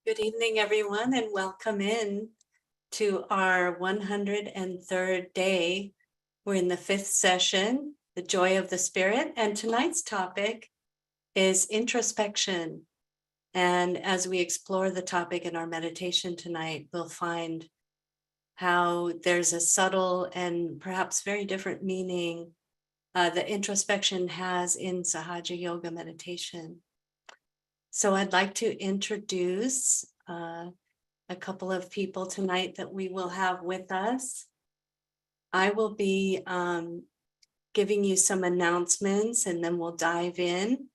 Good evening, everyone, and welcome in to our 103rd day. We're in the 5th session, the joy of the spirit, and tonight's topic is introspection. And as we explore the topic in our meditation tonight, we'll find how there's a subtle and perhaps very different meaning that introspection has in Sahaja Yoga meditation. So I'd like to introduce a couple of people tonight that we will have with us. I will be giving you some announcements and then we'll dive in.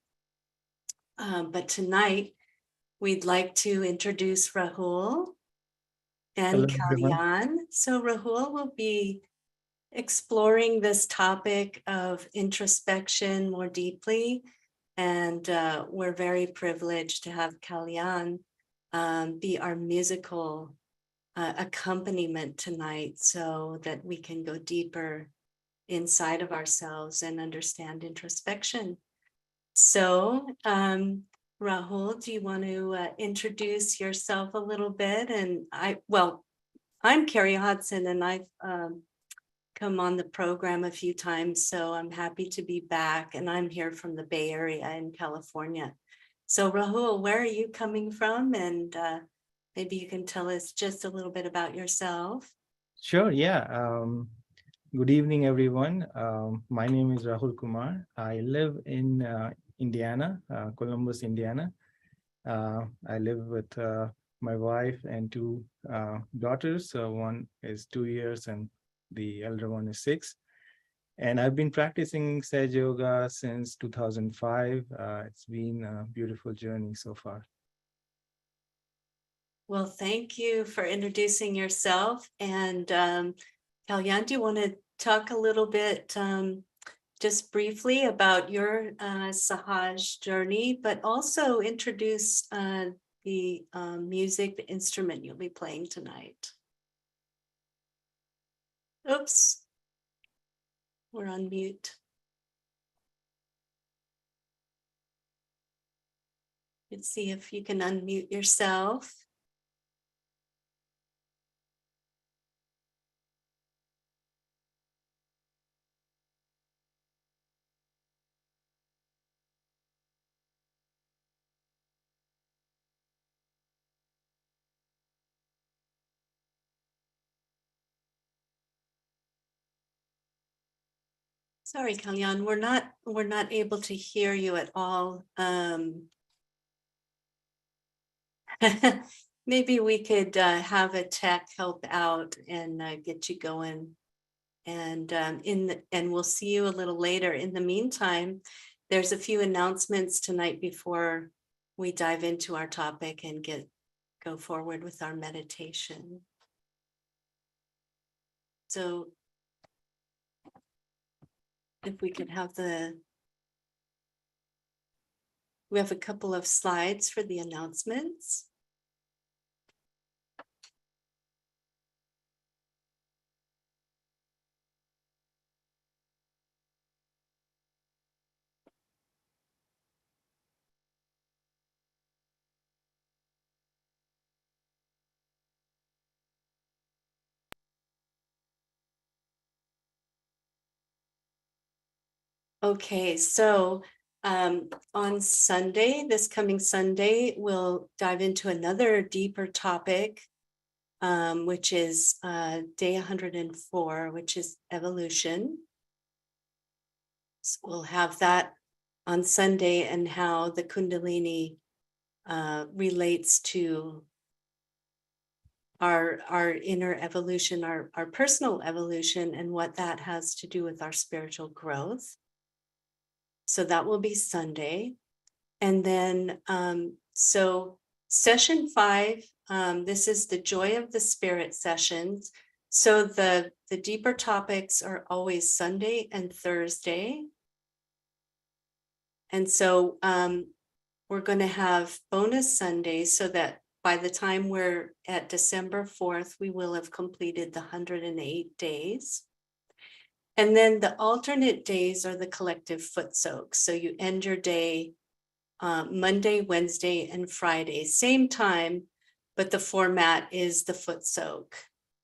But tonight, we'd like to introduce Rahul and Kalyan. So Rahul will be exploring this topic of introspection more deeply. And we're very privileged to have Kalyan be our musical accompaniment tonight so that we can go deeper inside of ourselves and understand introspection. So, Rahul, do you want to introduce yourself a little bit? And I'm Carrie Hodson, and I've come on the program a few times, so I'm happy to be back. And I'm here from the Bay Area in California. So Rahul, where are you coming from? And maybe you can tell us just a little bit about yourself. Sure, yeah. Good evening, everyone. My name is Rahul Kumar. I live in Indiana, Columbus, Indiana. I live with my wife and two daughters. One is 2 years and the elder one is 6. And I've been practicing Sahaja Yoga since 2005. It's been a beautiful journey so far. Well, thank you for introducing yourself. And Kalyan, do you want to talk a little bit just briefly about your Sahaj journey, but also introduce the music, the instrument you'll be playing tonight? Oops, we're on mute. Let's see if you can unmute yourself. Sorry, Kalyan, we're not able to hear you at all. Maybe we could have a tech help out and get you going. And and we'll see you a little later. In the meantime, there's a few announcements tonight before we dive into our topic and go forward with our meditation. So if we could have we have a couple of slides for the announcements. Okay, so on Sunday, this coming Sunday, we'll dive into another deeper topic, which is day 104, which is evolution. So we'll have that on Sunday and how the Kundalini relates to our inner evolution, our personal evolution, and what that has to do with our spiritual growth. So that will be Sunday. And then, so session 5, this is the Joy of the Spirit sessions. So the deeper topics are always Sunday and Thursday. And so we're going to have bonus Sundays so that by the time we're at December 4th, we will have completed the 108 days. And then the alternate days are the collective foot soaks. So you end your day Monday, Wednesday, and Friday, same time, but the format is the foot soak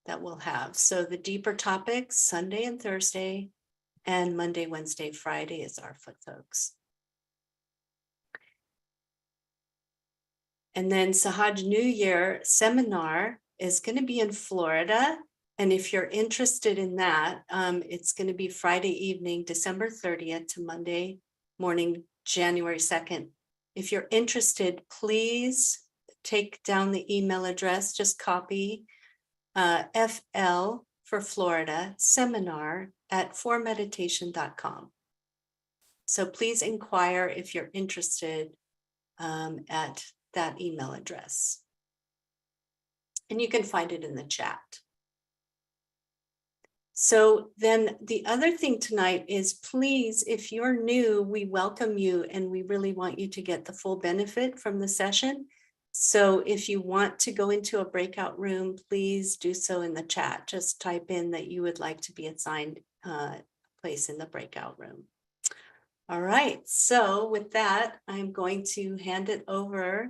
that we'll have. So the deeper topics, Sunday and Thursday, and Monday, Wednesday, Friday is our foot soaks. And then Sahaja New Year seminar is going to be in Florida. And if you're interested in that, it's going to be Friday evening, December 30th to Monday morning, January 2nd. If you're interested, please take down the email address, just copy FL for Florida seminar at formeditation.com. So please inquire if you're interested at that email address. And you can find it in the chat. So then the other thing tonight is, please, if you're new, we welcome you and we really want you to get the full benefit from the session. So if you want to go into a breakout room, please do so in the chat. Just type in that you would like to be assigned a place in the breakout room. All right, so with that, I'm going to hand it over.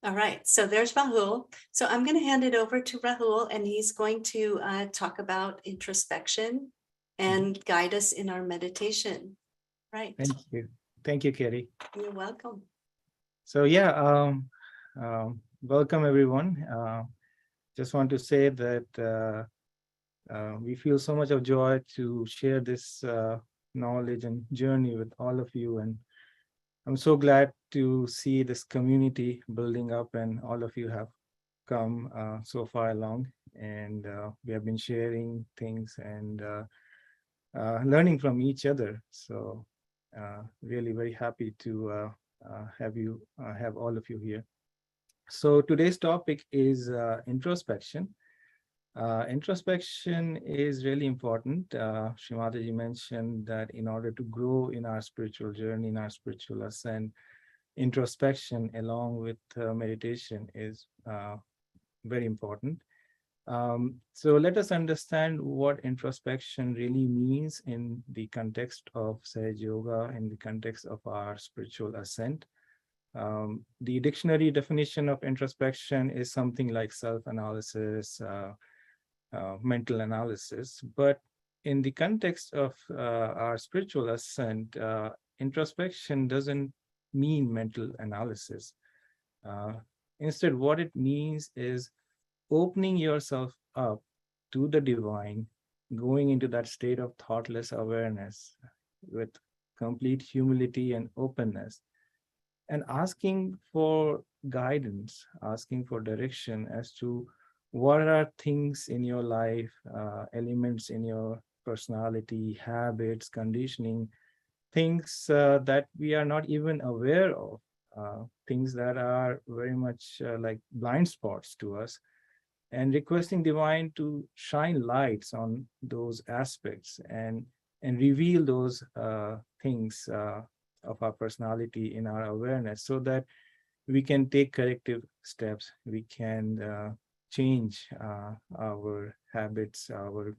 All right, so there's Rahul. So I'm going to hand it over to Rahul, and he's going to talk about introspection and guide us in our meditation. Right. Thank you. Thank you, Kerry. You're welcome. So yeah, welcome everyone. Just want to say that we feel so much of joy to share this knowledge and journey with all of you. And I'm so glad to see this community building up, and all of you have come so far along, and we have been sharing things and learning from each other. So really very happy to have all of you here. So today's topic is introspection. Introspection is really important. Shri Mataji mentioned that in order to grow in our spiritual journey, in our spiritual ascent, introspection along with meditation is very important. So let us understand what introspection really means in the context of Sahaja Yoga, in the context of our spiritual ascent. The dictionary definition of introspection is something like self-analysis, mental analysis, but in the context of our spiritual ascent, introspection doesn't mean mental analysis. Instead, what it means is opening yourself up to the divine, going into that state of thoughtless awareness with complete humility and openness, and asking for guidance, asking for direction as to what are things in your life, elements in your personality, habits, conditioning, things that we are not even aware of, things that are very much like blind spots to us, and requesting divine to shine lights on those aspects and reveal those things of our personality in our awareness, so that we can take corrective steps, we can change our habits, our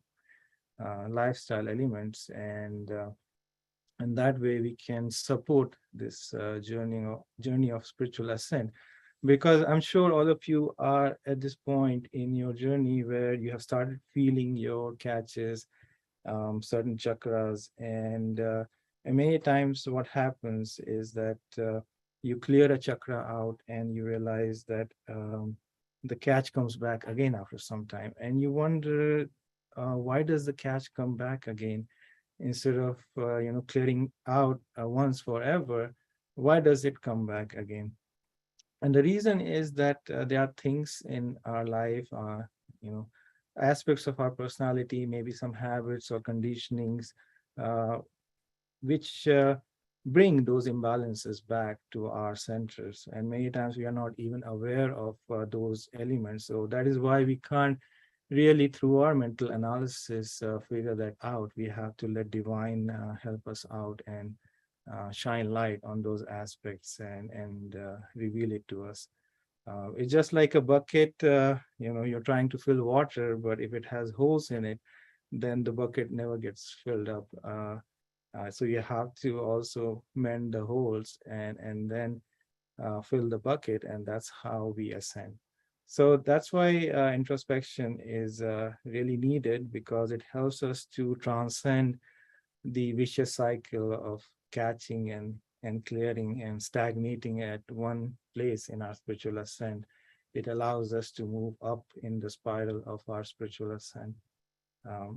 lifestyle elements, and that way we can support this journey of spiritual ascent. Because I'm sure all of you are at this point in your journey where you have started feeling your catches, certain chakras, and many times what happens is that you clear a chakra out and you realize that the catch comes back again after some time, and you wonder, why does the catch come back again? Instead of clearing out once forever, why does it come back again? And the reason is that there are things in our life, you know aspects of our personality, maybe some habits or conditionings, uh, which bring those imbalances back to our centers, and many times we are not even aware of those elements. So that is why we can't really, through our mental analysis, figure that out. We have to let divine help us out and shine light on those aspects and reveal it to us. It's just like a bucket. You're trying to fill water, but if it has holes in it, then the bucket never gets filled up. So you have to also mend the holes and then fill the bucket, and that's how we ascend. So that's why introspection is really needed, because it helps us to transcend the vicious cycle of catching and clearing and stagnating at one place in our spiritual ascent. It allows us to move up in the spiral of our spiritual ascent.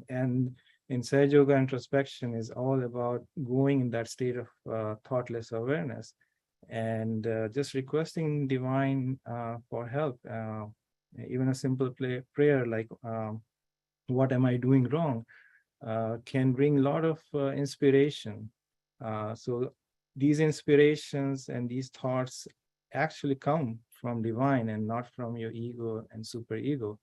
And in Sahaja Yoga, introspection is all about going in that state of thoughtless awareness and just requesting divine for help. Even a simple prayer like, what am I doing wrong, can bring a lot of inspiration. So these inspirations and these thoughts actually come from divine and not from your ego and superego.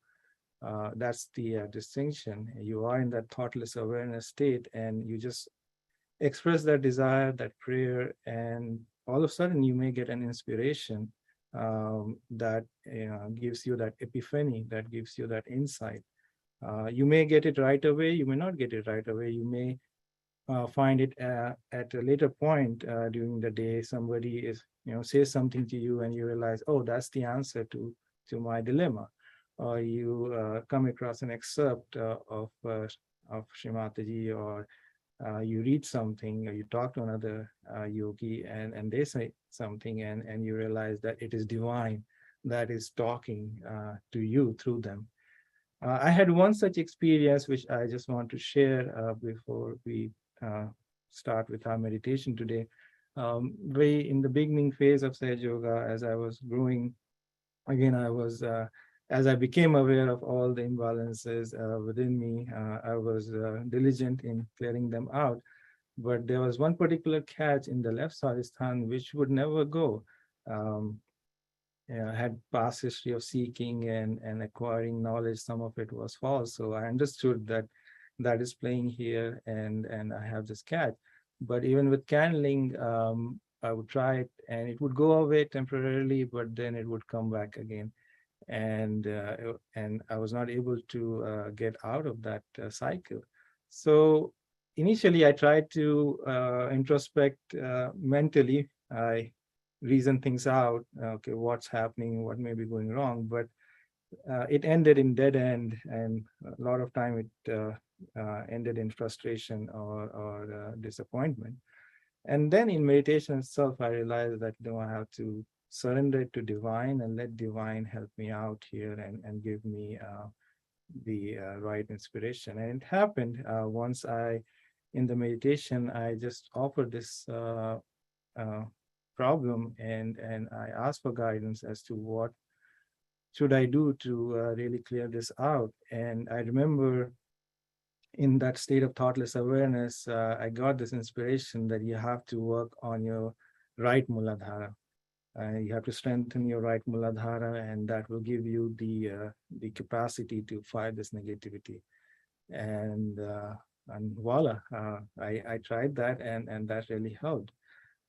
That's the distinction. You are in that thoughtless awareness state, and you just express that desire, that prayer, and all of a sudden you may get an inspiration that gives you that epiphany, that gives you that insight. You may get it right away, you may not get it right away, you may find it at a later point during the day. Somebody says something to you and you realize, oh, that's the answer to my dilemma. Or you come across an excerpt of Shri Mataji, or you read something, or you talk to another yogi, and they say something, and you realize that it is divine that is talking to you through them. I had one such experience which I just want to share before we uh, start with our meditation today. Very in the beginning phase of Sahaja Yoga, as I was growing, again, as I became aware of all the imbalances within me, I was diligent in clearing them out. But there was one particular catch in the left Sadhisthana which would never go. Um, had past history of seeking and acquiring knowledge. Some of it was false. So I understood that that is playing here, and I have this catch. But even with channeling, I would try it and it would go away temporarily, but then it would come back again. And I was not able to get out of that cycle. So initially I tried to introspect mentally. I reason things out. Okay, what's happening? What may be going wrong? But it ended in dead end, and a lot of time it ended in frustration or disappointment. And then in meditation itself, I realized that I have to surrender it to divine and let divine help me out here and give me the right inspiration. And it happened once in the meditation, I just offered this uh, problem, and I asked for guidance as to what should I do to really clear this out. And I remember in that state of thoughtless awareness, I got this inspiration that you have to work on your right muladhara. You have to strengthen your right muladhara, and that will give you the capacity to fight this negativity. And voila, I tried that, and that really helped.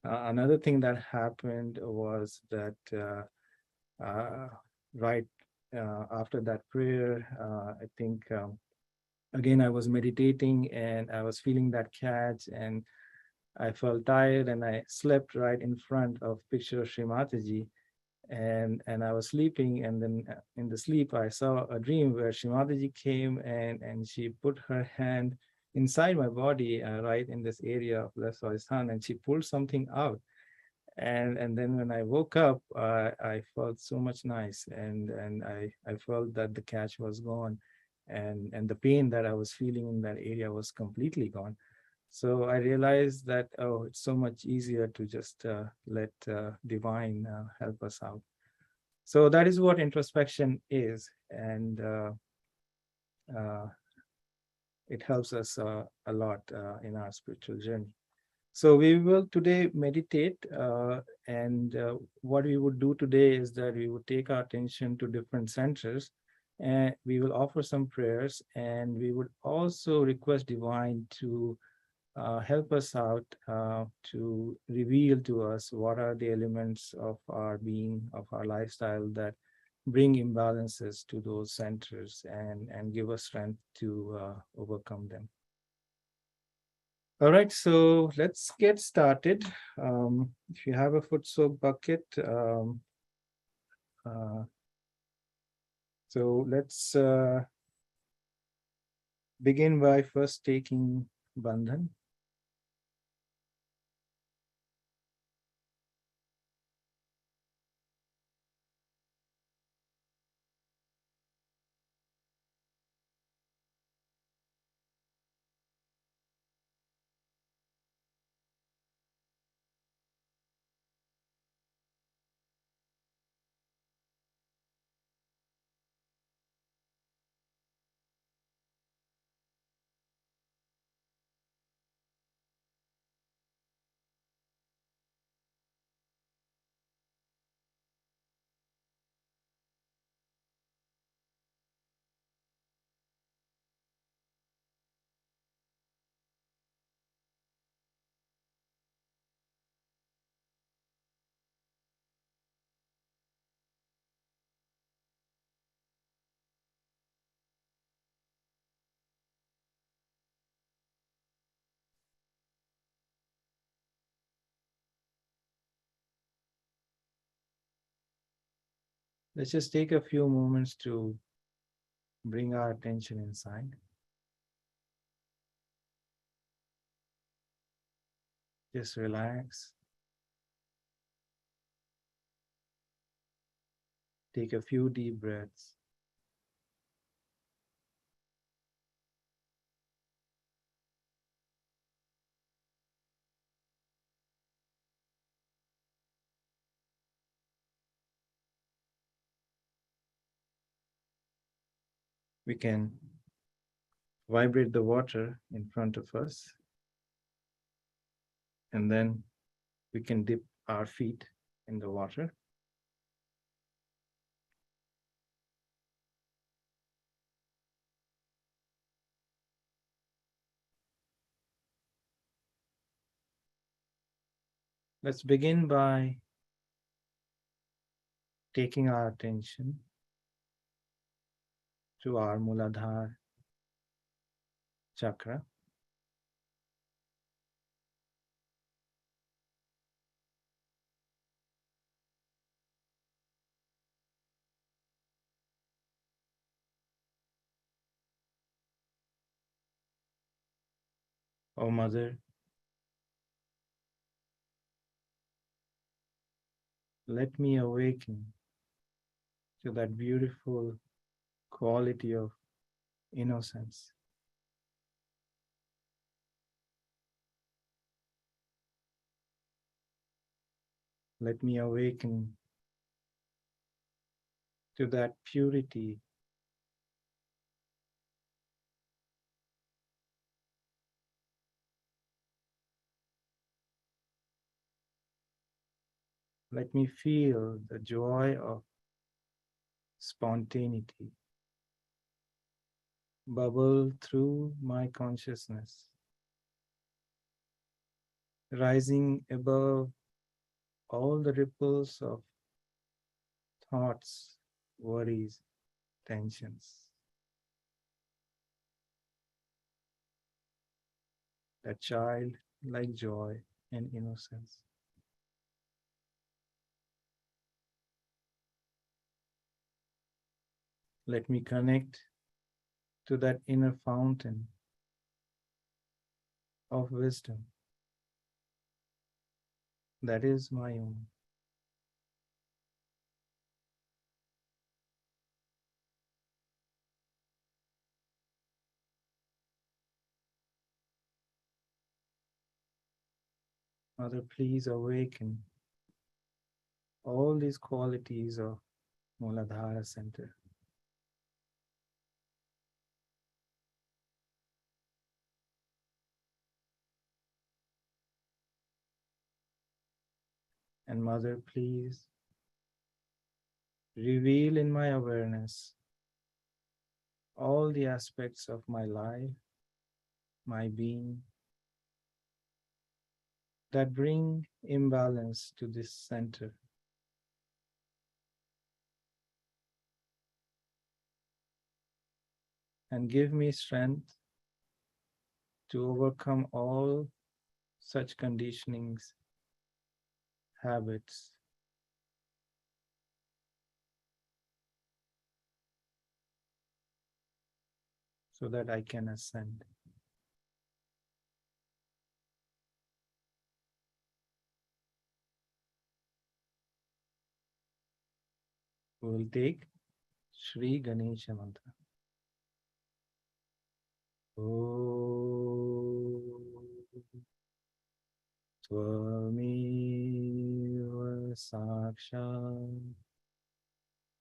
Another thing that happened was that uh, right after that prayer, I think again I was meditating and I was feeling that catch, and I felt tired, and I slept right in front of picture of Shri Mataji, and I was sleeping, and then in the sleep I saw a dream where Shri Mataji came and she put her hand inside my body, right in this area of left horizon, and she pulled something out. And then when I woke up, I felt so much nice, and I felt that the catch was gone, and the pain that I was feeling in that area was completely gone. So I realized that, oh, it's so much easier to just let divine help us out. So that is what introspection is, and uh, it helps us a lot in our spiritual journey. So we will today meditate, and what we would do today is that we would take our attention to different centers, and we will offer some prayers, and we would also request divine to help us out, to reveal to us what are the elements of our being, of our lifestyle, that bring imbalances to those centers, and give us strength to overcome them. All right, so let's get started. If you have a foot soak bucket, uh, so let's begin by first taking Bandhan. Let's just take a few moments to bring our attention inside. Just relax. Take a few deep breaths. We can vibrate the water in front of us, and then we can dip our feet in the water. Let's begin by taking our attention to our Muladhara chakra. Oh, Mother, let me awaken to that beautiful quality of innocence. Let me awaken to that purity. Let me feel the joy of spontaneity bubble through my consciousness, rising above all the ripples of thoughts, worries, tensions. That child like joy and innocence. Let me connect to that inner fountain of wisdom that is my own. Mother, please awaken all these qualities of Muladhara Center. And Mother, please reveal in my awareness all the aspects of my life, my being, that bring imbalance to this center. And give me strength to overcome all such conditionings, habits, so that I can ascend. We will take Shri Ganesha Mantra. Om Tvameva Sakshat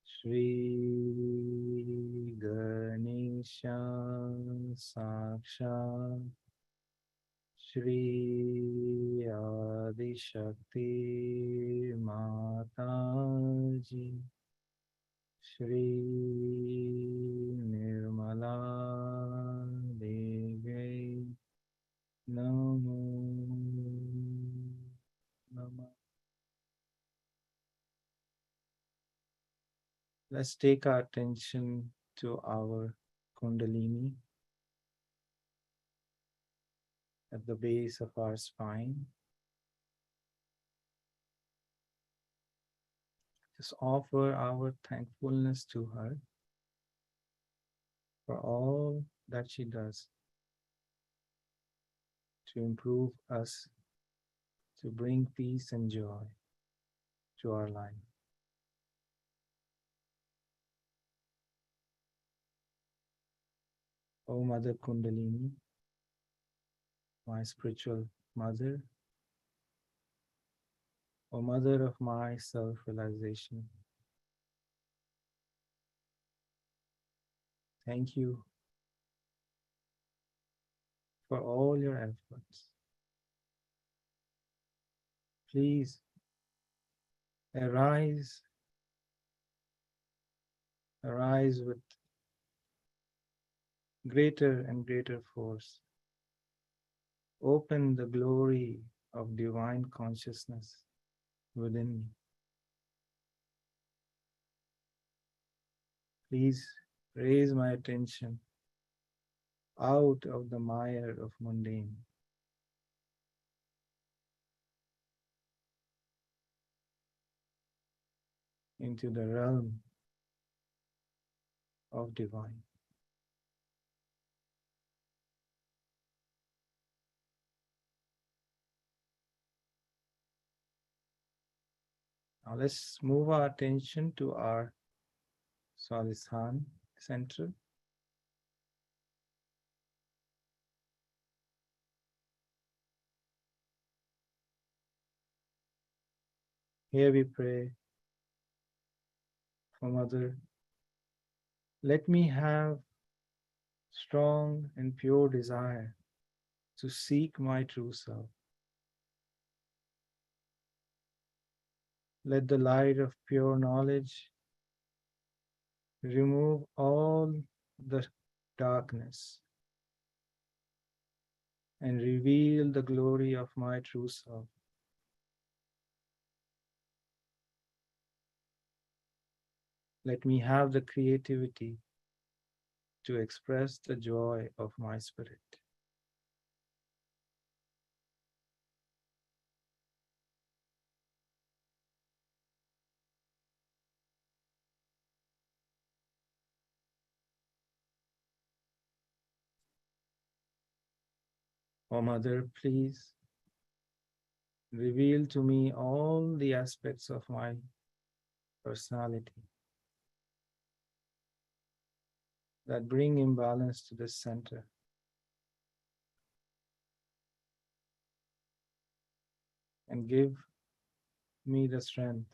Shri Ganesha Sakshat Shri Adi Shakti Mataji Shri Nirmala Devi Namo Namah. Let's take our attention to our Kundalini at the base of our spine. Just offer our thankfulness to her for all that she does to improve us, to bring peace and joy to our life. O Mother Kundalini, my spiritual mother, O Mother of my self-realization, thank you for all your efforts. Please arise with greater and greater force. Open the glory of divine consciousness within me. Please raise my attention out of the mire of mundane into the realm of divine. Now let's move our attention to our Swasthana center. Here we pray for Mother. Let me have strong and pure desire to seek my true self. Let the light of pure knowledge remove all the darkness and reveal the glory of my true self. Let me have the creativity to express the joy of my spirit. O Mother, please reveal to me all the aspects of my personality that bring imbalance to this center. And give me the strength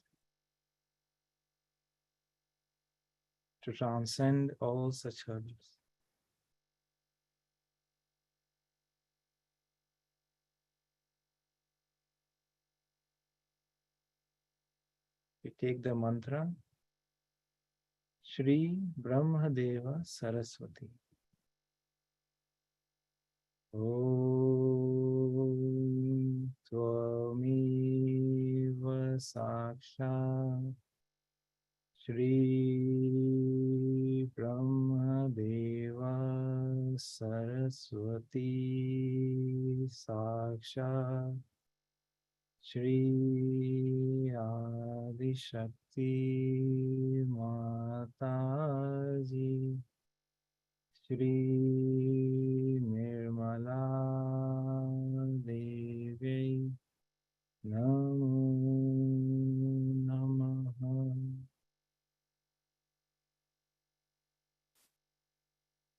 to transcend all such hurdles. We take the mantra Shri Brahmadeva Saraswati. Om Tvameva Sakshat Shri Brahmadeva Saraswati Sakshat Shri Adi Shakti Mataji Shri Nirmala Devi Namo Namaha.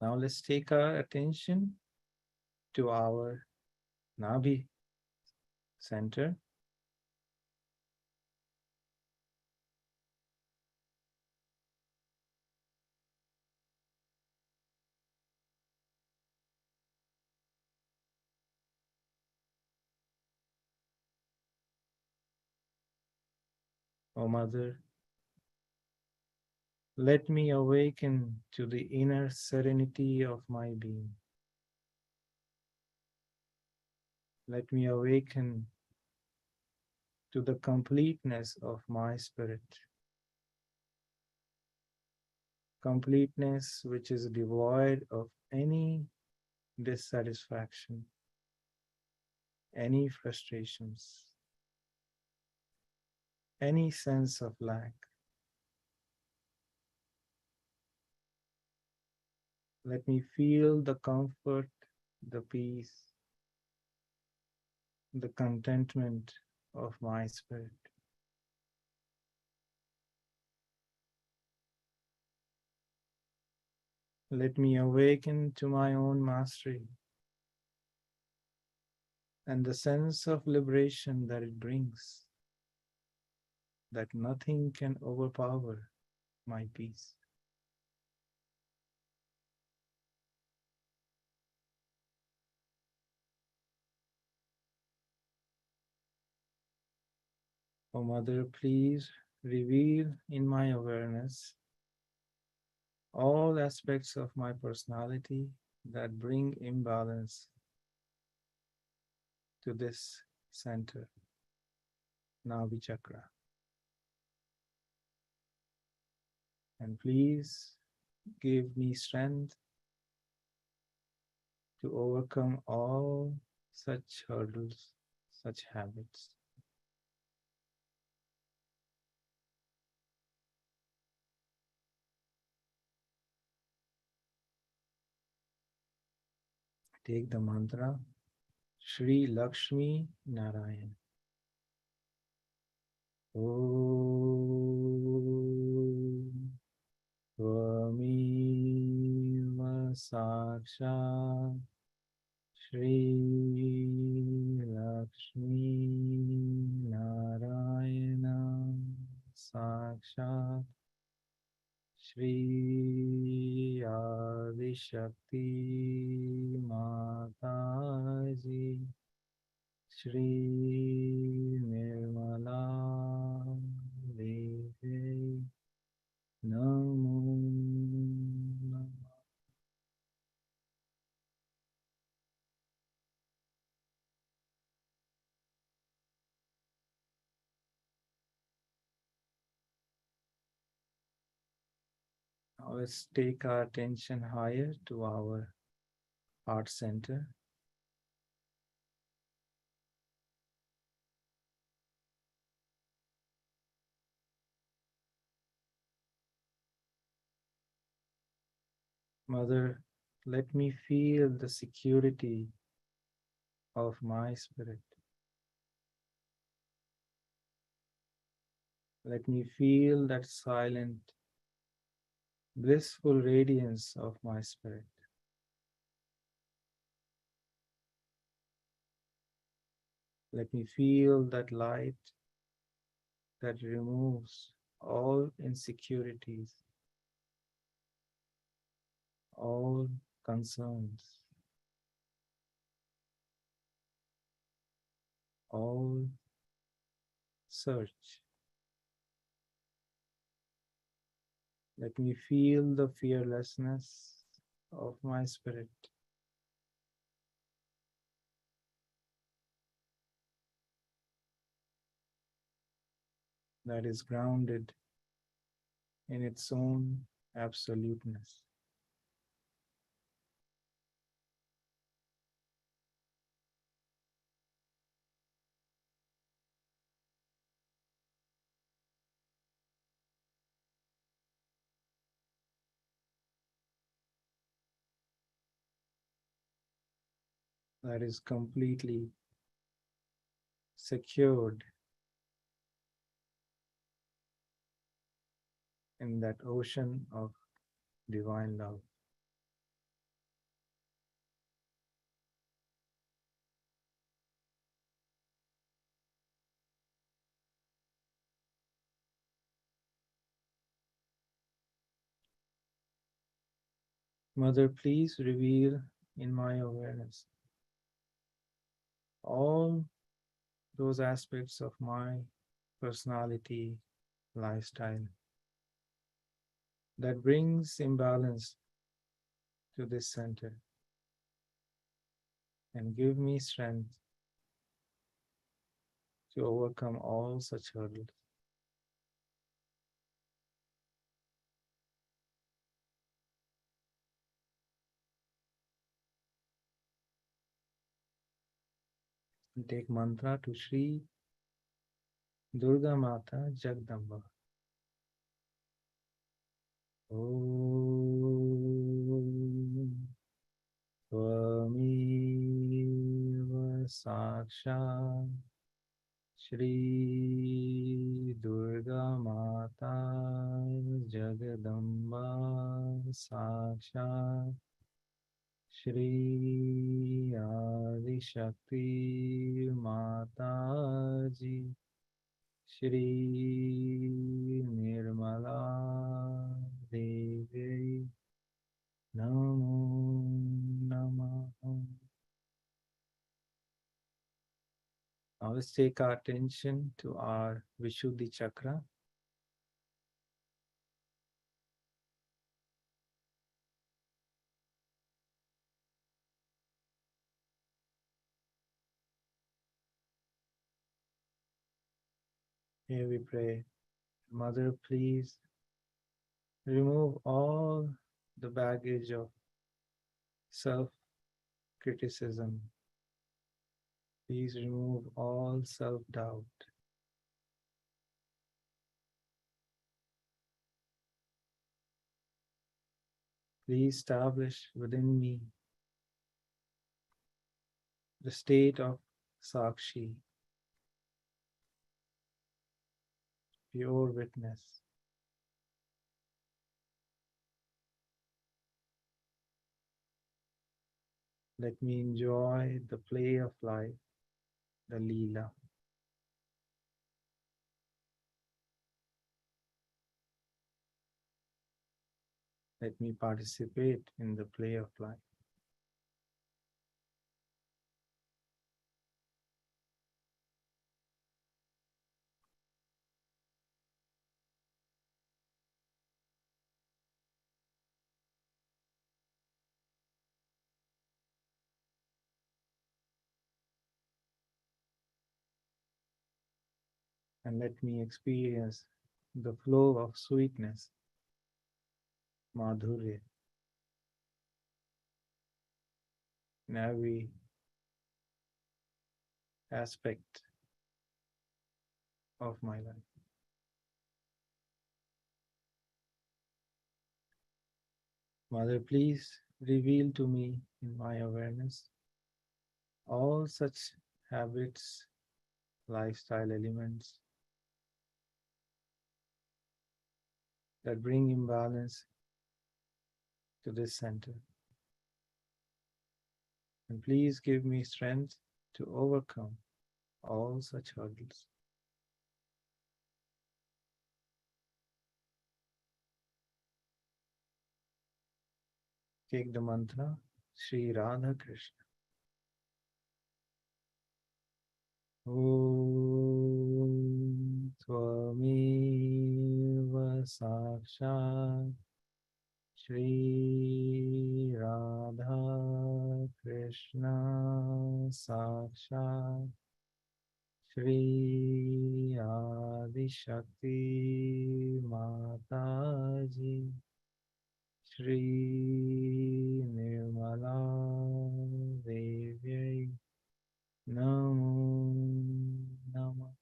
Now let's take our attention to our Nabi center. O Mother, let me awaken to the inner serenity of my being. Let me awaken to the completeness of my spirit. Completeness which is devoid of any dissatisfaction, any frustrations, any sense of lack. Let me feel the comfort, the peace, the contentment of my spirit. Let me awaken to my own mastery and the sense of liberation that it brings, that nothing can overpower my peace. O Mother, please reveal in my awareness all aspects of my personality that bring imbalance to this center, Navi Chakra. And please give me strength to overcome all such hurdles, such habits. Take the mantra Shri Lakshmi Narayan. Om Tvameva Sakshat Shri Lakshmi Narayana Sakshat Shri Adi Shakti Mataji Shri Nirmala Devi Namo Namah. Now let's take our attention higher to our heart center. Mother, let me feel the security of my spirit. Let me feel that silent, blissful radiance of my spirit. Let me feel that light that removes all insecurities, all concerns, all search. Let me feel the fearlessness of my spirit. That is grounded in its own absoluteness. That is completely secured in that ocean of divine love. Mother, please reveal in my awareness all those aspects of my personality, lifestyle that brings imbalance to this center, and give me strength to overcome all such hurdles. And take mantra to Shri Durga Mata Jagdamba. Om Tvameva Sakshat Shri Durga Mata Jagadamba Sakshat Shri Adi Shakti Mataji Shri Nirmala Devi Namo Namah. Now let's take our attention to our Vishuddhi Chakra. Here we pray, Mother, please remove all the baggage of self-criticism. Please remove all self-doubt. Please establish within me the state of Sakshi, pure witness. Let me enjoy the play of life, the Leela. Let me participate in the play of life. And let me experience the flow of sweetness, madhurya, in every aspect of my life. Mother, please reveal to me in my awareness all such habits, lifestyle elements that bring imbalance to this center. And please give me strength to overcome all such hurdles. Take the mantra, Shri Radha Krishna. Om Tvameva Sakshat Shri Radha Krishna Sakshat Shri Adi Shakti Mataji Shri Nirmala Devi Namo Namah.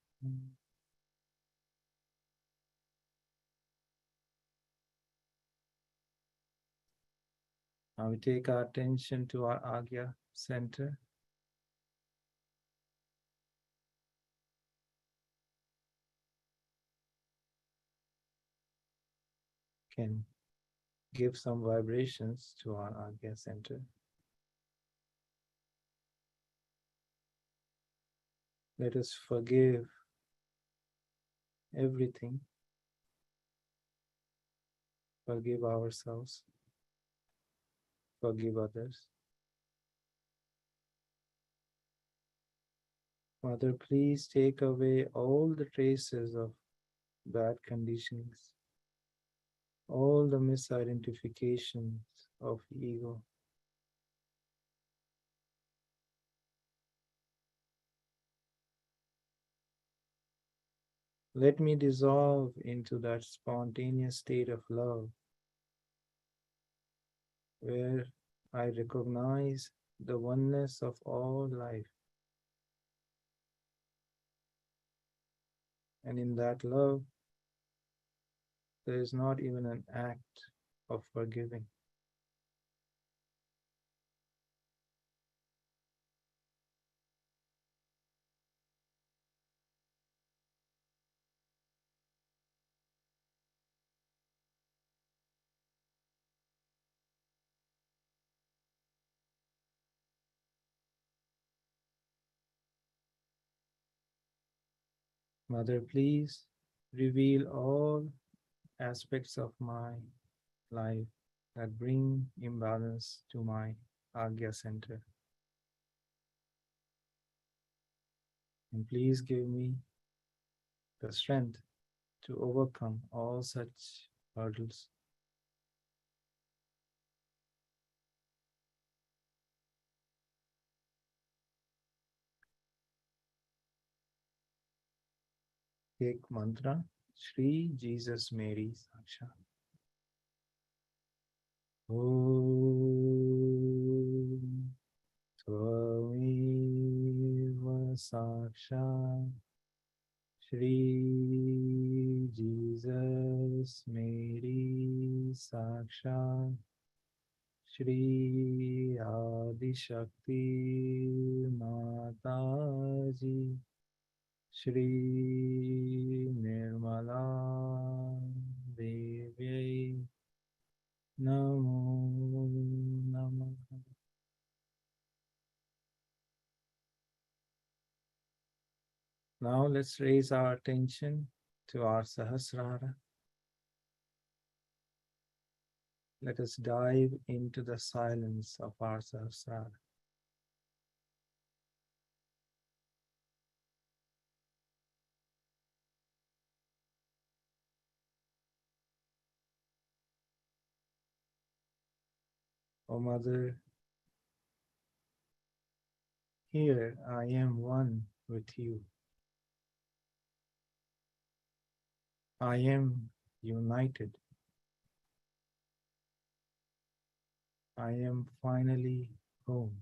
Now we take our attention to our Agya center. Can give some vibrations to our Agya center. Let us forgive everything, forgive ourselves, forgive others. Mother, please take away all the traces of bad conditionings, all the misidentifications of ego. Let me dissolve into that spontaneous state of love where I recognize the oneness of all life. And in that love, there is not even an act of forgiving. Mother, please reveal all aspects of my life that bring imbalance to my Agya center. And please give me the strength to overcome all such hurdles. Take mantra, Shri Jesus Mary Saksha. Om Tvameva Saksha Shri Jesus Mary Saksha Shri Adi Shakti Mataji Shri Nirmala Devi Namo Namah. Now let's raise our attention to our Sahasrara. Let us dive into the silence of our Sahasrara. O Mother, here I am one with you. I am united. I am finally home.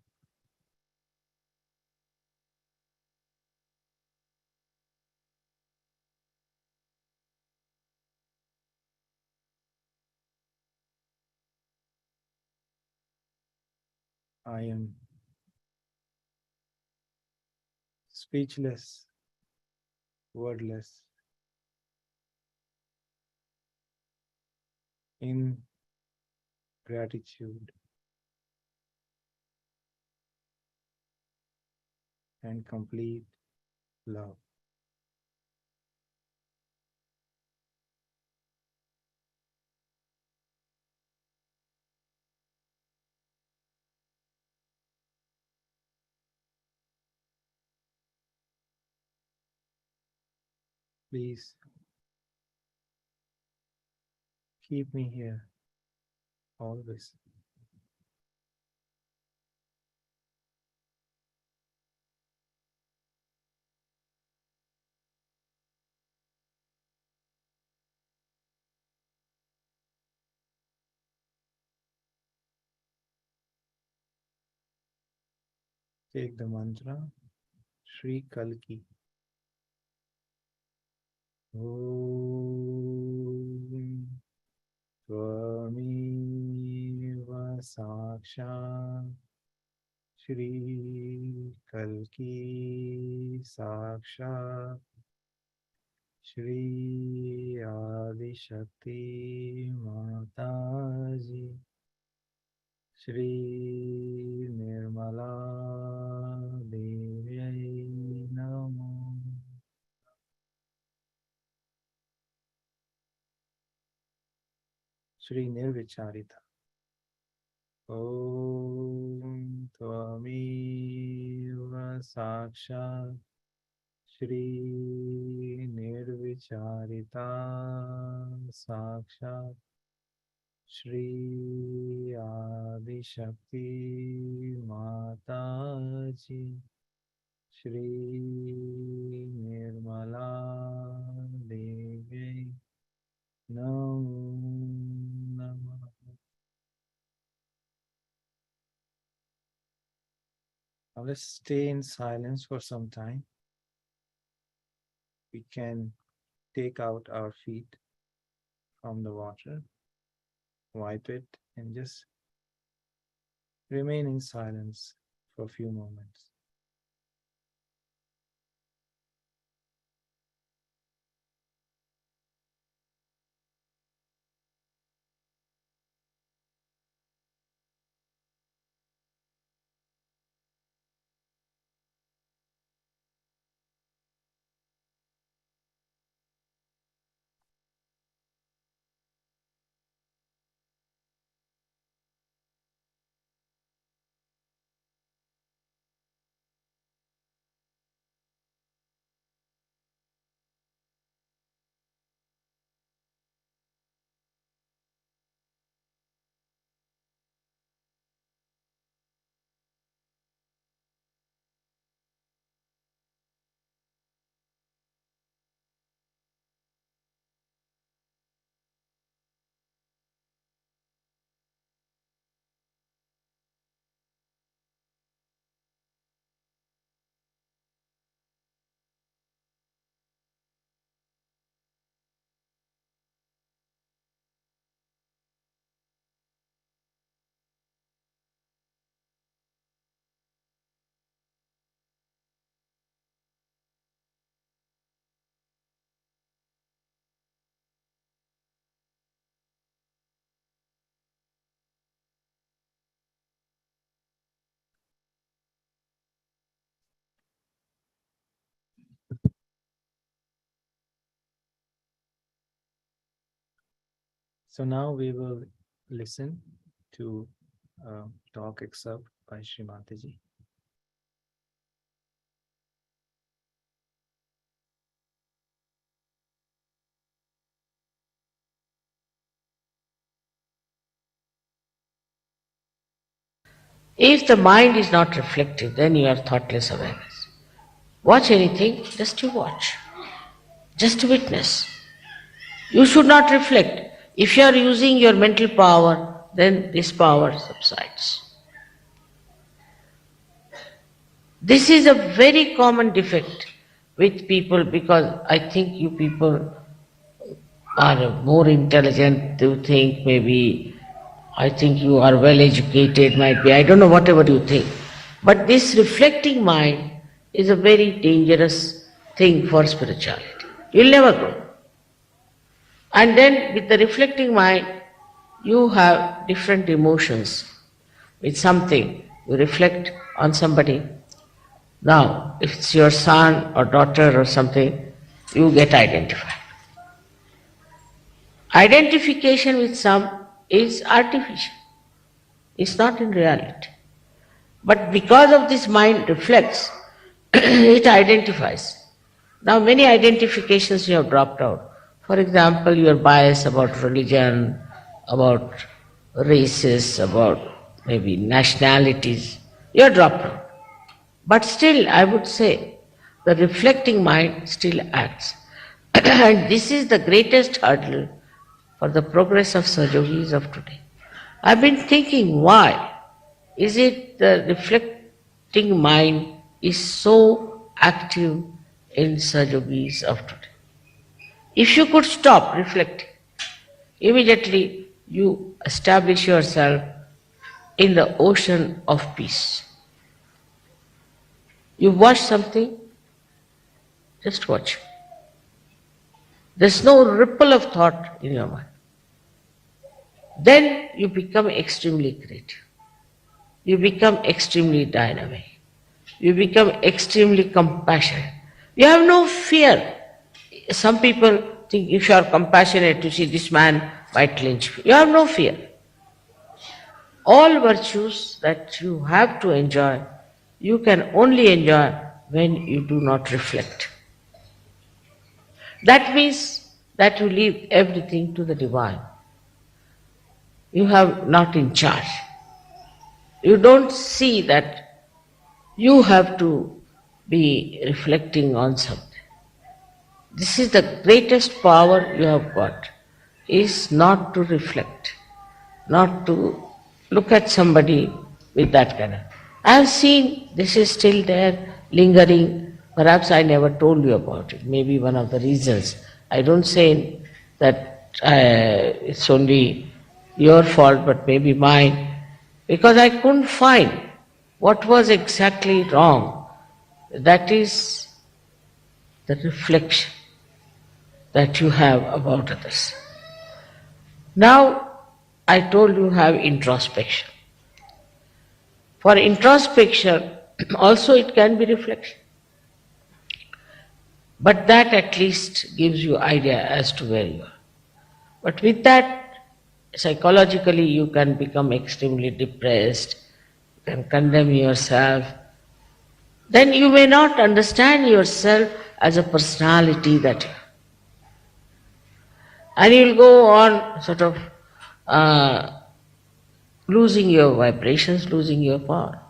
I am speechless, wordless, in gratitude and complete love. Please keep me here always. Take the mantra, Shri Kalki. Om Tvameva Sakshat Shri Kalki Sakshat Shri Adi Shakti Mataji Shri Nirmala Devi Namo. Shri Nirvicharita. Om Tvameva Sakshat Shri Nirvicharita Sakshat Shri Adi Shakti Mataji Shri Nirmala Devi Namo Namah. Now let's stay in silence for some time. We can take out our feet from the water, wipe it, and just remain in silence for a few moments. So now we will listen to a talk excerpt by Shri Mataji. If the mind is not reflective, then you are thoughtless awareness. Watch anything, just to watch, just to witness. You should not reflect. If you are using your mental power, then this power subsides. This is a very common defect with people, because I think you people are more intelligent to think, maybe I think you are well educated, might be, I don't know, whatever you think. But this reflecting mind is a very dangerous thing for spirituality. You'll never grow. And then with the reflecting mind, you have different emotions. With something, you reflect on somebody. Now, if it's your son or daughter or something, you get identified. Identification with some is artificial. It's not in reality. But because of this mind reflects, it identifies. Now many identifications you have dropped out. For example, your bias about religion, about races, about maybe nationalities, you are dropped out. But still, I would say, the reflecting mind still acts. And this is the greatest hurdle for the progress of Sahaja of today. I've been thinking, why is it the reflecting mind is so active in Sahaja of today? If you could stop reflecting, immediately you establish yourself in the ocean of peace. You watch something, just watch. There's no ripple of thought in your mind. Then you become extremely creative. You become extremely dynamic. You become extremely compassionate. You have no fear. Some people think if you are compassionate, you see this man might lynch me. You have no fear. All virtues that you have to enjoy, you can only enjoy when you do not reflect. That means that you leave everything to the divine. You have not in charge. You don't see that you have to be reflecting on something. This is the greatest power you have got, is not to reflect, not to look at somebody with that kind of. I have seen this is still there, lingering. Perhaps I never told you about it. Maybe one of the reasons. I don't say that it's only your fault, but maybe mine, because I couldn't find what was exactly wrong. That is the reflection that you have about others. Now, I told you have introspection. For introspection, also it can be reflection. But that at least gives you idea as to where you are. But with that, psychologically you can become extremely depressed, you can condemn yourself. Then you may not understand yourself as a personality that you are. And you'll go on sort of losing your vibrations, losing your power.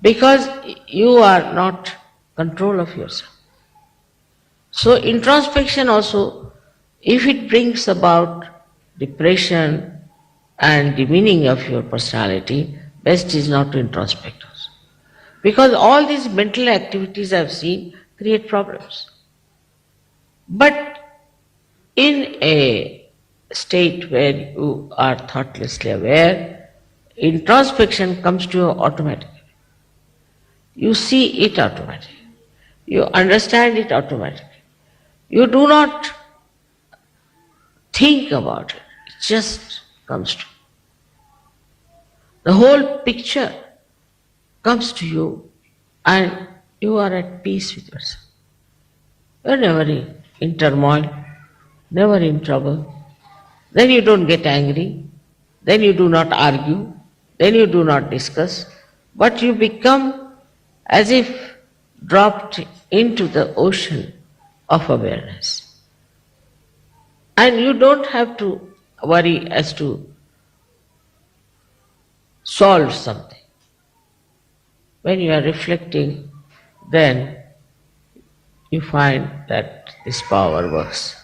Because you are not control of yourself. So introspection also, if it brings about depression and demeaning of your personality, best is not to introspect also. Because all these mental activities I've seen create problems. But in a state where you are thoughtlessly aware, introspection comes to you automatically. You see it automatically. You understand it automatically. You do not think about it. It just comes to you. The whole picture comes to you and you are at peace with yourself. You are never in turmoil, never in trouble, then you don't get angry, then you do not argue, then you do not discuss, but you become as if dropped into the ocean of awareness. And you don't have to worry as to solve something. When you are reflecting, then you find that this power works.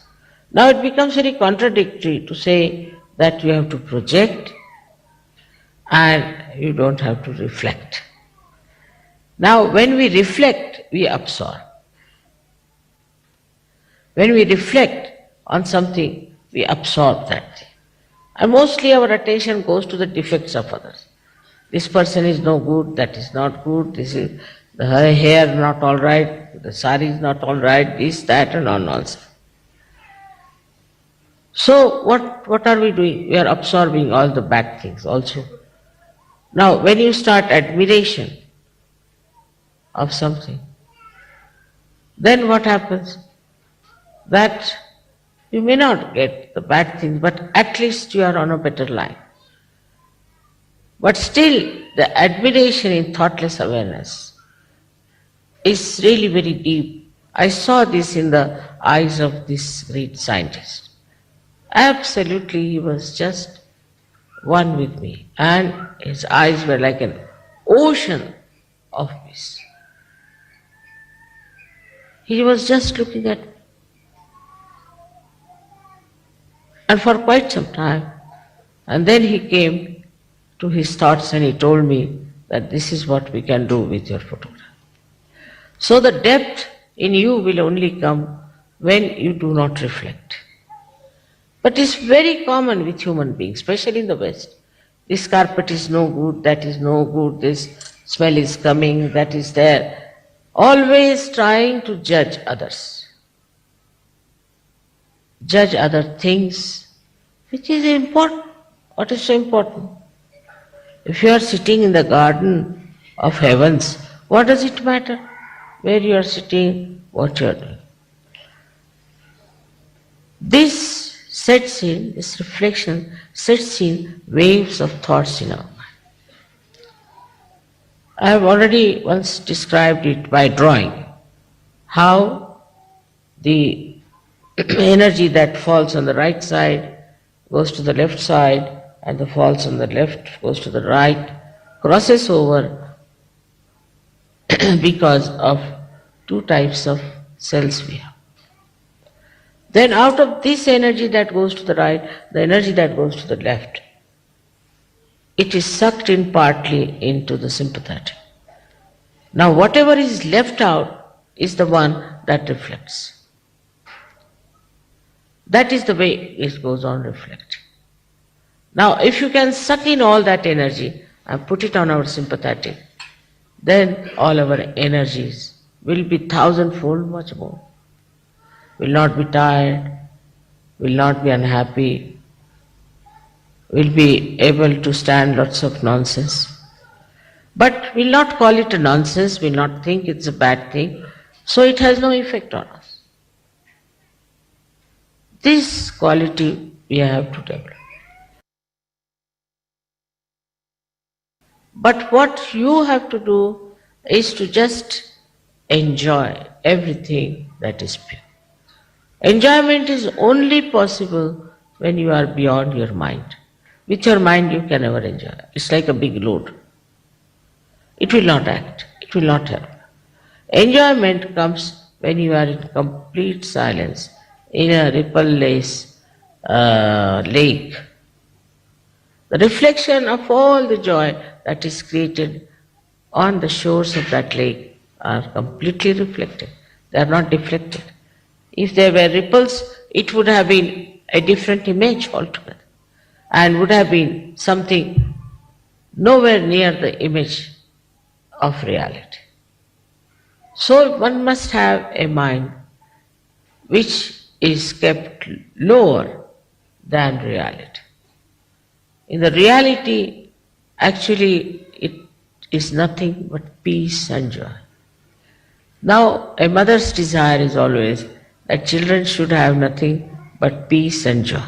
Now it becomes very contradictory to say that you have to project and you don't have to reflect. Now when we reflect, we absorb. When we reflect on something, we absorb that thing. And mostly our attention goes to the defects of others. This person is no good, that is not good, this is the hair not all right, the sari is not all right, this, that and all nonsense. So what are we doing? We are absorbing all the bad things also. Now when you start admiration of something, then what happens? That you may not get the bad things, but at least you are on a better line. But still, the admiration in thoughtless awareness is really very deep. I saw this in the eyes of this great scientist. Absolutely, he was just one with me, and his eyes were like an ocean of peace. He was just looking at me. And for quite some time. And then he came to his thoughts and he told me that this is what we can do with your photograph. So the depth in you will only come when you do not reflect. But it's very common with human beings, especially in the West. This carpet is no good, that is no good, this smell is coming, that is there. Always trying to judge others. Judge other things, which is important. What is so important? If you are sitting in the garden of heavens, what does it matter? Where you are sitting, what you are doing. This sets in, this reflection sets in waves of thoughts in our mind. I have already once described it by drawing, how the energy that falls on the right side goes to the left side, and the falls on the left goes to the right, crosses over because of two types of cells we have. Then out of this energy that goes to the right, the energy that goes to the left, it is sucked in partly into the sympathetic. Now whatever is left out is the one that reflects. That is the way it goes on reflecting. Now if you can suck in all that energy and put it on our sympathetic, then all our energies will be thousandfold much more. Will not be tired, will not be unhappy, will be able to stand lots of nonsense. But will not call it a nonsense, will not think it's a bad thing, so it has no effect on us. This quality we have to develop. But what you have to do is to just enjoy everything that is pure. Enjoyment is only possible when you are beyond your mind. With your mind you can never enjoy. It's like a big load. It will not act. It will not help. Enjoyment comes when you are in complete silence, in a ripple-less lake. The reflection of all the joy that is created on the shores of that lake are completely reflected. They are not deflected. If there were ripples, it would have been a different image altogether and would have been something nowhere near the image of reality. So one must have a mind which is kept lower than reality. In the reality, actually it is nothing but peace and joy. Now a mother's desire is always that children should have nothing but peace and joy.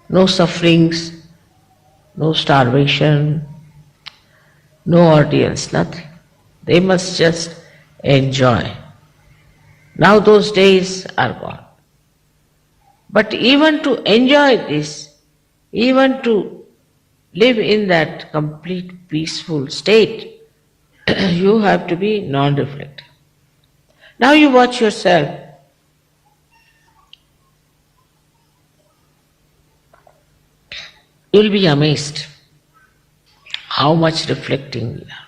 no sufferings, no starvation, no ordeals, nothing. They must just enjoy. Now those days are gone. But even to enjoy this, even to live in that complete peaceful state, you have to be non-reflective. Now you watch yourself. You'll be amazed how much reflecting we are.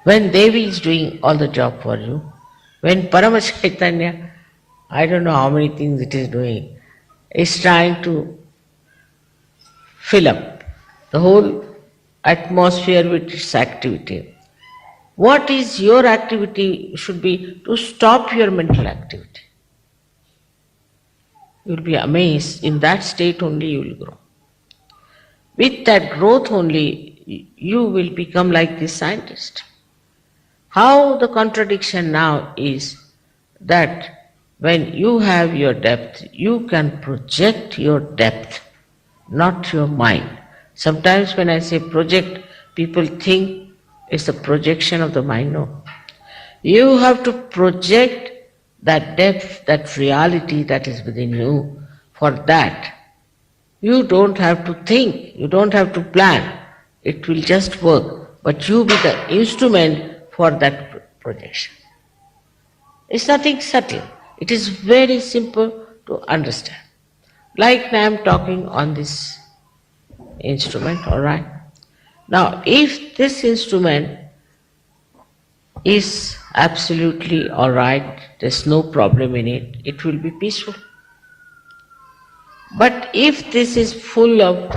When Devi is doing all the job for you, when Parama Chaitanya, I don't know how many things it is doing, is trying to fill up the whole atmosphere with its activity. What is your activity should be to stop your mental activity. You will be amazed, in that state only you will grow. With that growth only, you will become like this scientist. How the contradiction now is that when you have your depth, you can project your depth, not your mind. Sometimes when I say project, people think it's a projection of the mind. No. You have to project that depth, that reality that is within you. For that, you don't have to think, you don't have to plan. It will just work. But you be the instrument for that projection. It's nothing subtle. It is very simple to understand. Like I am talking on this instrument, all right? Now, if this instrument is absolutely all right, there's no problem in it, it will be peaceful. But if this is full of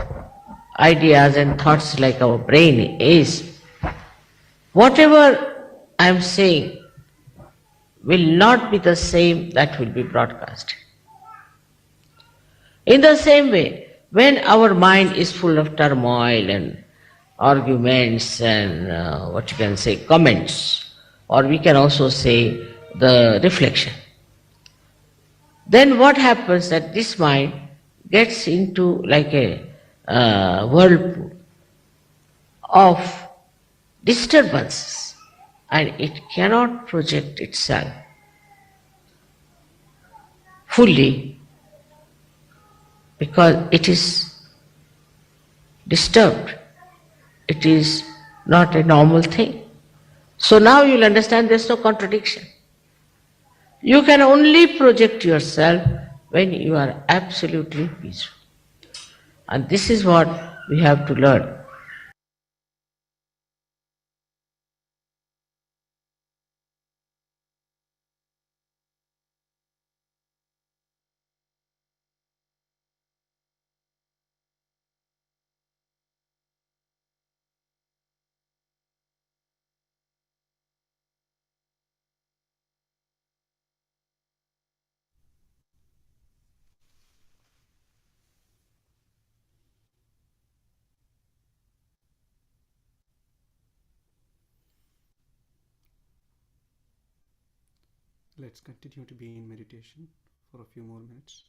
ideas and thoughts like our brain is, whatever I am saying will not be the same that will be broadcast. In the same way, when our mind is full of turmoil and arguments and what you can say, comments, or we can also say the reflection, then what happens that this mind gets into like a whirlpool of disturbances and it cannot project itself fully because it is disturbed. It is not a normal thing. So now you'll understand there's no contradiction. You can only project yourself when you are absolutely peaceful. And this is what we have to learn. Let's continue to be in meditation for a few more minutes.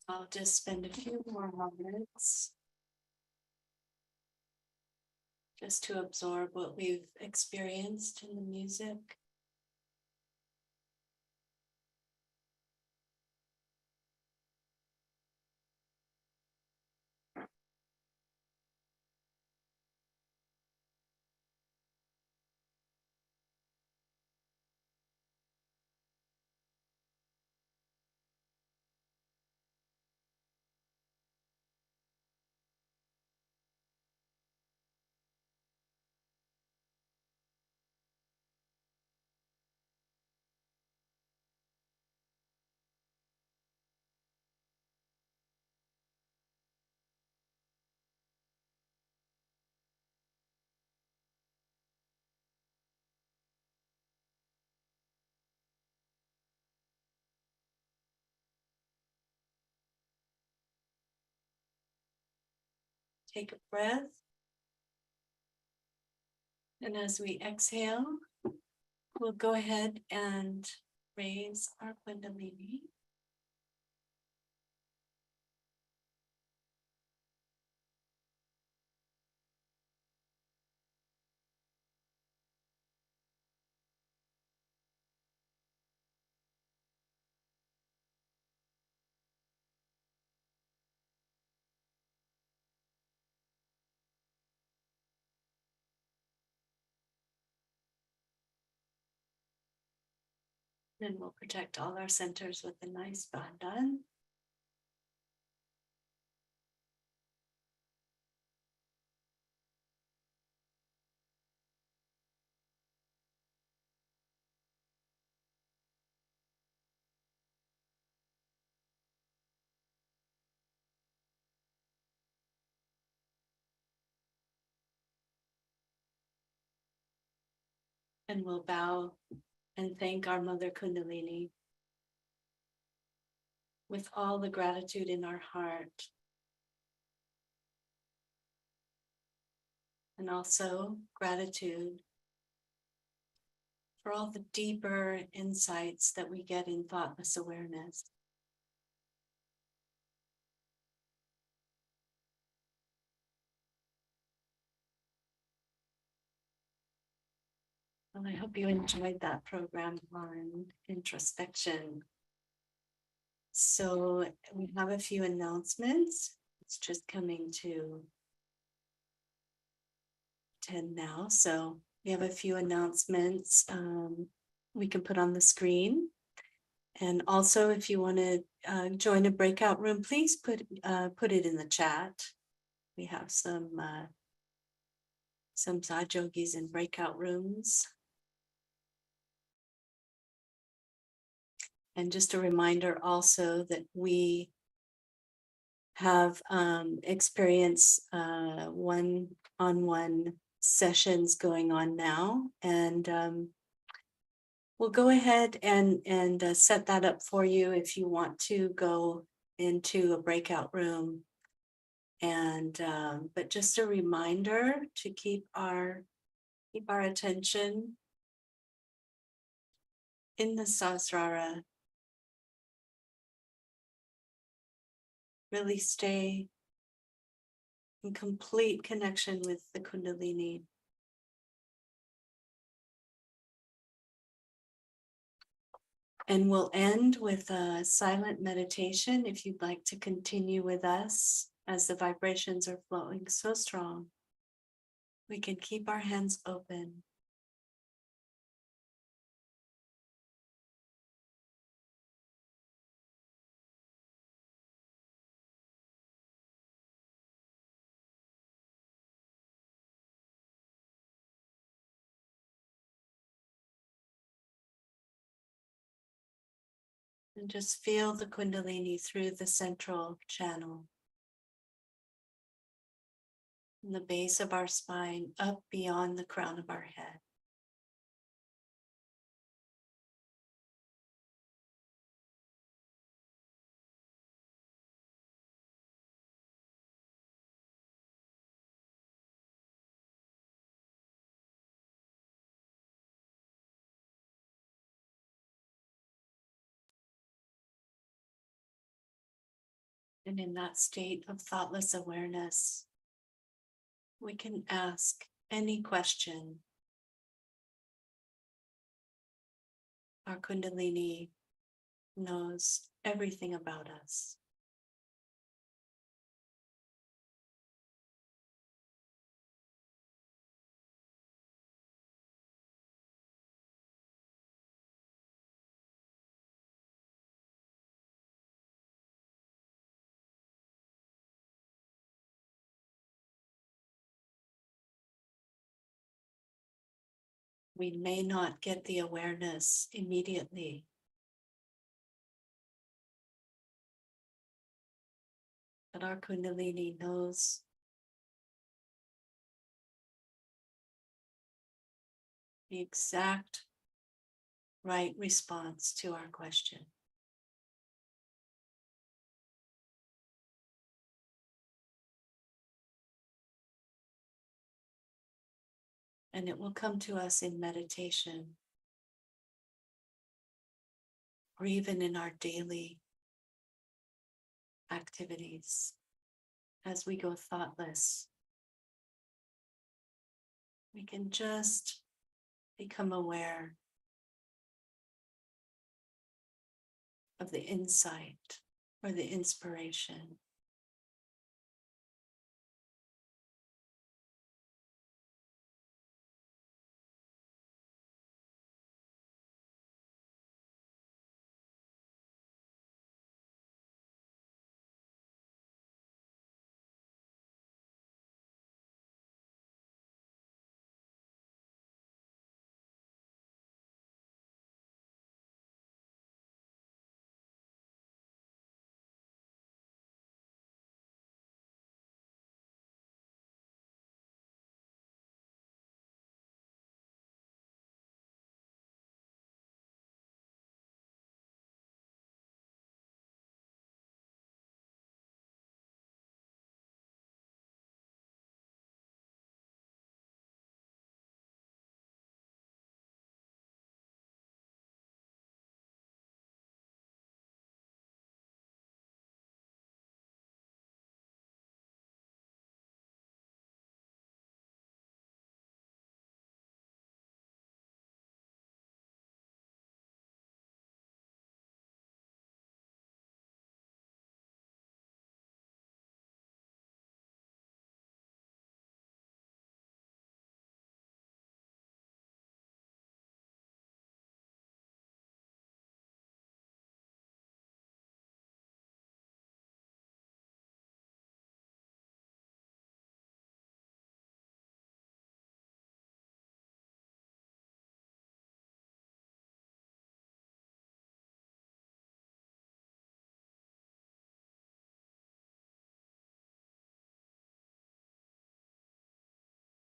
I'll just spend a few more moments just to absorb what we've experienced in the music. Take a breath. And as we exhale, we'll go ahead and raise our Kundalini. Then we'll protect all our centers with a nice bandhan. And we'll bow and thank our Mother Kundalini with all the gratitude in our heart. And also gratitude for all the deeper insights that we get in thoughtless awareness. Well, I hope you enjoyed that program on introspection. So we have a few announcements. It's just coming to 10 now. So we have a few announcements we can put on the screen. And also, if you want to join a breakout room, please put it in the chat. We have some Sahaja Yogis in breakout rooms. And just a reminder also that we have experienced one-on-one sessions going on now. And we'll go ahead and set that up for you if you want to go into a breakout room. And but just a reminder to keep our attention in the Sahasrara. Really stay in complete connection with the Kundalini. And we'll end with a silent meditation if you'd like to continue with us as the vibrations are flowing so strong. We can keep our hands open. And just feel the Kundalini through the central channel. From the base of our spine up beyond the crown of our head. And in that state of thoughtless awareness, we can ask any question. Our Kundalini knows everything about us. We may not get the awareness immediately, but our Kundalini knows the exact right response to our question. And it will come to us in meditation, or even in our daily activities. As we go thoughtless, we can just become aware of the insight or the inspiration